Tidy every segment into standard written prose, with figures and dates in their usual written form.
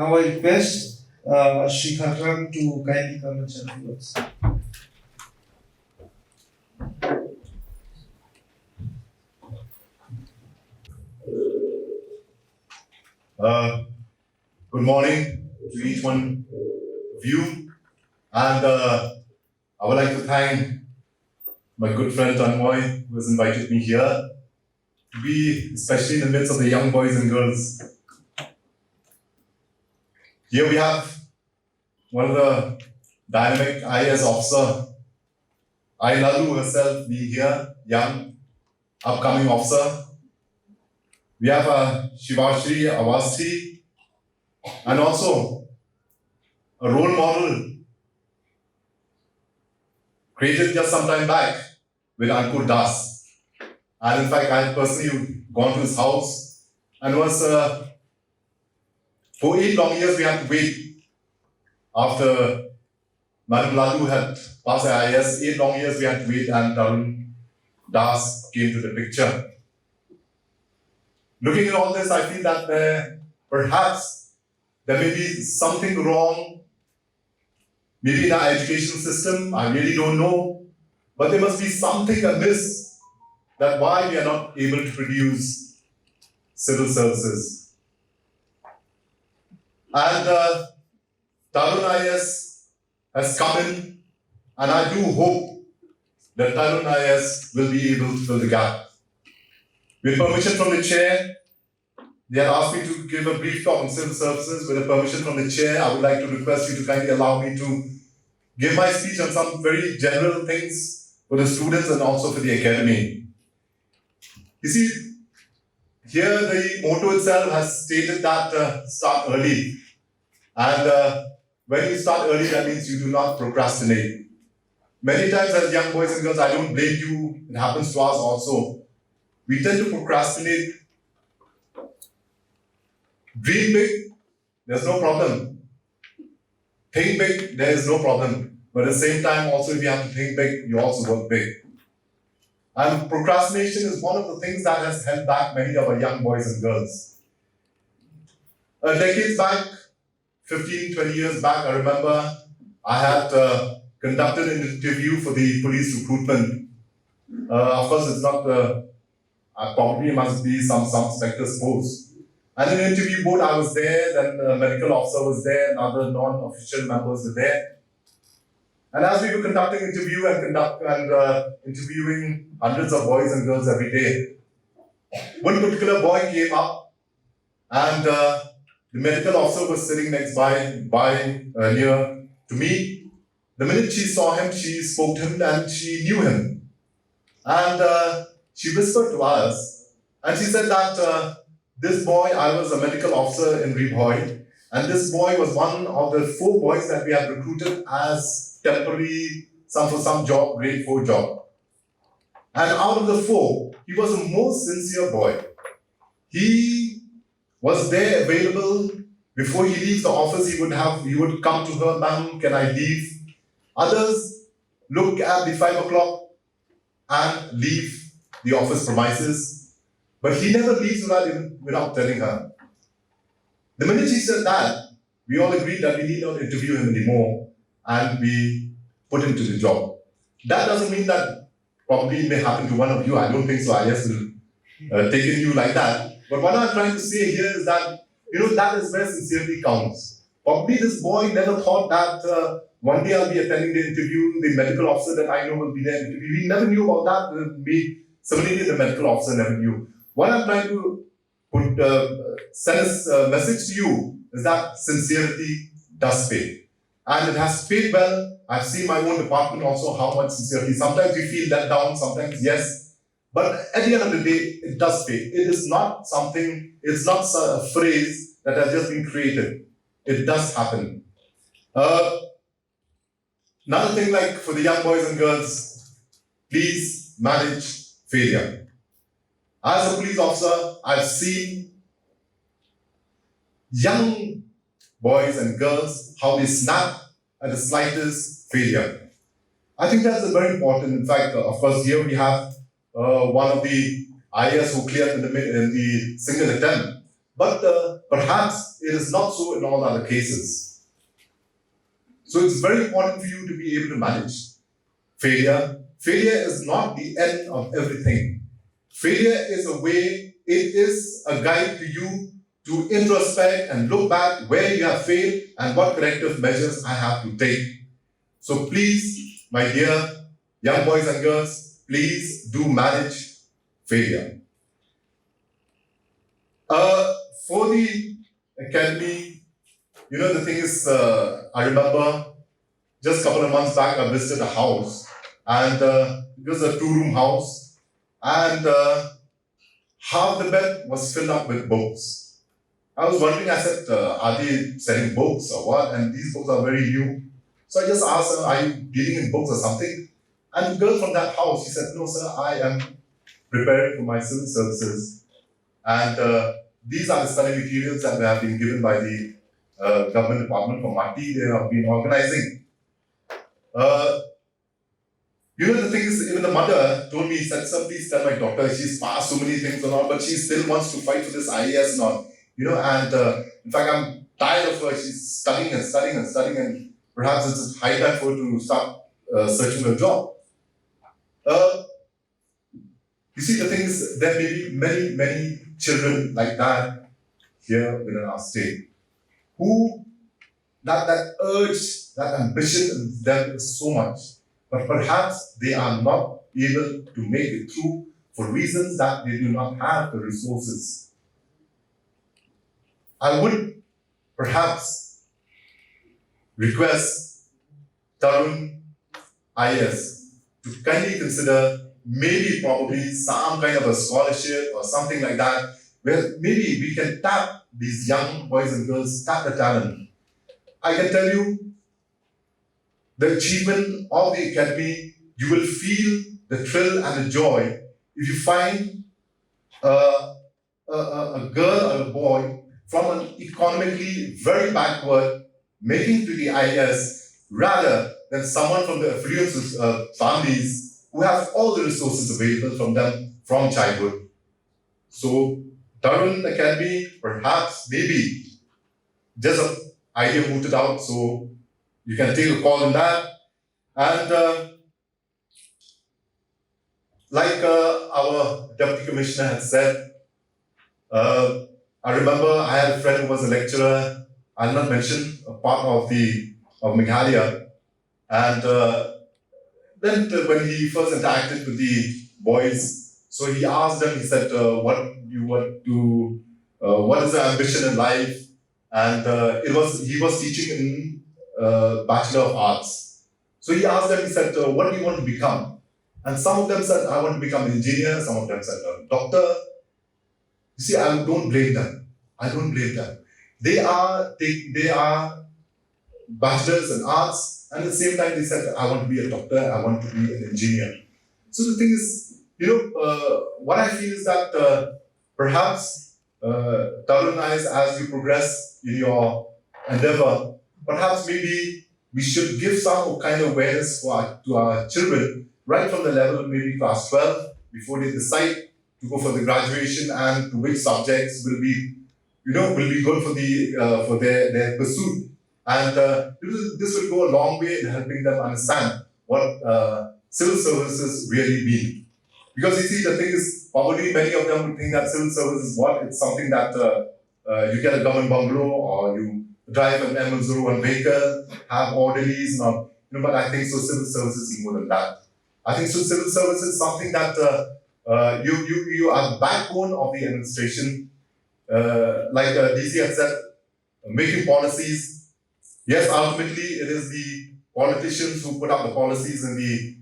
Now I request Shri Kharkrang to kindly come and share the words. Good morning to each one of you, and I would like to thank my good friend Tanmoy, who has invited me here to be, especially in the midst of the young boys and girls. Here we have one of the dynamic IAS officer, Lalu herself being here, young, upcoming officer. We have Shri Awasthi, and also a role model created just some time back with Ankur Das. And in fact, I had personally gone to his house and was, for 8 long years we had to wait after Madam Lalu had passed her IAS. 8 long years we had to wait, and Tarun Das came to the picture. Looking at all this, I feel that perhaps there may be something wrong, maybe in our education system, I really don't know, but there must be something amiss that why we are not able to produce civil services. And Tarun IAS has come in, and I do hope that Tarun IAS will be able to fill the gap. With permission from the chair, they had asked me to give a brief talk on civil services. With a permission from the chair, I would like to request you to kindly allow me to give my speech on some very general things for the students and also for the academy. You see, here the motto itself has stated that start early. And when you start early, that means you do not procrastinate. Many times as young boys and girls, I don't blame you, it happens to us also. We tend to procrastinate. Dream big, there's no problem. Think big, there is no problem. But at the same time, also, if you have to think big, you also work big. And procrastination is one of the things that has held back many of our young boys and girls. Decades back, 15, 20 years back, I remember I had conducted an interview for the police recruitment. Of course, it's not probably must be some specter's post. And in the interview board, I was there, then the medical officer was there, and other non-official members were there. And as we were conducting interview and interviewing hundreds of boys and girls every day, one particular boy came up, and the medical officer was sitting next near to me. The minute she saw him, she spoke to him and she knew him. And she whispered to us, and she said that this boy, I was a medical officer in Reboy, and this boy was one of the 4 boys that we had recruited as temporary, for some job, grade 4 job. And out of the 4, he was the most sincere boy. He was there available. Before he leaves the office, he would come to her, "Ma'am, can I leave?" Others look at the 5 o'clock and leave the office premises. But he never leaves without telling her. The minute she said that, we all agreed that we need not interview him anymore, and we put him to the job. That doesn't mean that probably it may happen to one of you. I don't think so. IAS will take in you like that. But what I'm trying to say here is that, that is where sincerity counts. Probably this boy never thought that one day I'll be attending the interview, the medical officer that I know will be there. We never knew about that. Similarly, the medical officer never knew. What I'm trying to send a message to you is that sincerity does pay. And it has paid well. I've seen my own department also how much sincerity. Sometimes you feel let down, sometimes yes. But at the end of the day, it does pay. It is not something, it's not a phrase that has just been created. It does happen. Another thing, like for the young boys and girls, please manage failure. As a police officer, I've seen young boys and girls, how they snap at the slightest failure. I think that's very important. In fact, of course, here we have one of the IAS who cleared in the single attempt. But perhaps it is not so in all other cases. So it's very important for you to be able to manage failure. Failure is not the end of everything. Failure is a way, it is a guide to you to introspect and look back where you have failed and what corrective measures I have to take. So please, my dear young boys and girls, please do manage failure. For the academy, the thing is, I remember just a couple of months back, I visited a house, and it was a 2-room house, and half the bed was filled up with books. I was wondering, I said, are they selling books or what? And these books are very new. So I just asked her, are you dealing in books or something? And the girl from that house, she said, no, sir, I am preparing for my civil services. And these are the study materials that have been given by the government department for Mati. They have been organizing. The thing is, even the mother told me, said, sir, please tell my daughter, she's passed so many things and all, but she still wants to fight for this IAS and all. In fact, I'm tired of her. She's studying and studying and studying, and perhaps it's high time for her to start searching for a job. You see, the thing is, there may be many, many children like that here within our state who that urge, that ambition in them is so much, but perhaps they are not able to make it through for reasons that they do not have the resources. I would perhaps request Tarun IAS to kindly consider maybe probably some kind of a scholarship or something like that, where maybe we can tap these young boys and girls, tap the talent. I can tell you, the achievement of the academy, you will feel the thrill and the joy if you find a girl or a boy from an economically very backward making to the IAS, rather than someone from the affluent families who have all the resources available from them from childhood. So Tarun Academy, perhaps, maybe, just an idea mooted out, so you can take a call on that. And like our Deputy Commissioner had said, I remember I had a friend who was a lecturer, I'll not mention, a part of Meghalaya, and then when he first interacted with the boys, so he asked them, he said, what is the ambition in life? And he was teaching in Bachelor of Arts. So he asked them, he said, what do you want to become? And some of them said, I want to become an engineer, some of them said, a doctor. You see, I don't blame them. I don't blame them. They are bachelors in arts, and at the same time they said, I want to be a doctor, I want to be an engineer. So the thing is, what I feel is that perhaps Tarun IAS, as you progress in your endeavor, perhaps maybe we should give some kind of awareness to our children right from the level maybe class 12 before they decide to go for the graduation and to which subjects will be good for their pursuit. And this will go a long way in helping them understand what civil services really mean. Because you see, the thing is, probably many of them would think that civil service is what? It's something that you get a government bungalow, or you drive an M01 vehicle, have orderlies, but I think so civil services is more than that. I think so civil service is something that you are the backbone of the administration. Like DC had said, making policies. Yes, ultimately it is the politicians who put up the policies in the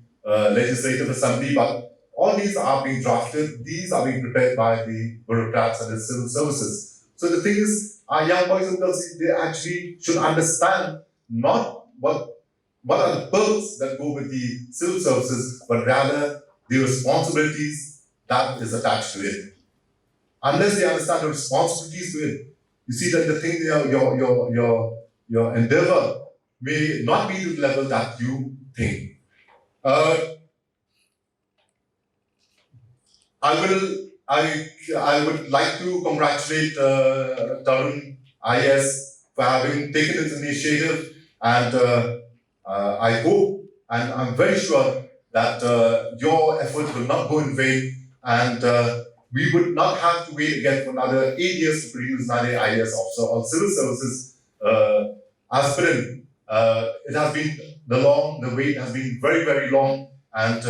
legislative assembly, but all these are being drafted, these are being prepared by the bureaucrats and the civil services. So the thing is, our young boys and girls, they actually should understand not what are the perks that go with the civil services, but rather the responsibilities that is attached to it. Unless they understand the responsibilities to it, you see that the thing, your endeavor may not be to the level that you I I would like to congratulate Tarun IAS for having taken this initiative, and I hope and I'm very sure that your efforts will not go in vain, and we would not have to wait again for another 8 years to produce another IAS officer or civil services aspirant. It has been the wait has been very, very long, and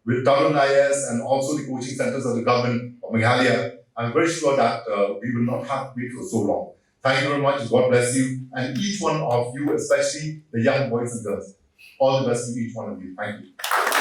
with Tarun IAS and also the coaching centers of the government of Meghalaya, I'm very sure that we will not have to wait for so long. Thank you very much. God bless you, and each one of you, especially the young boys and girls. All the best to each one of you. Thank you.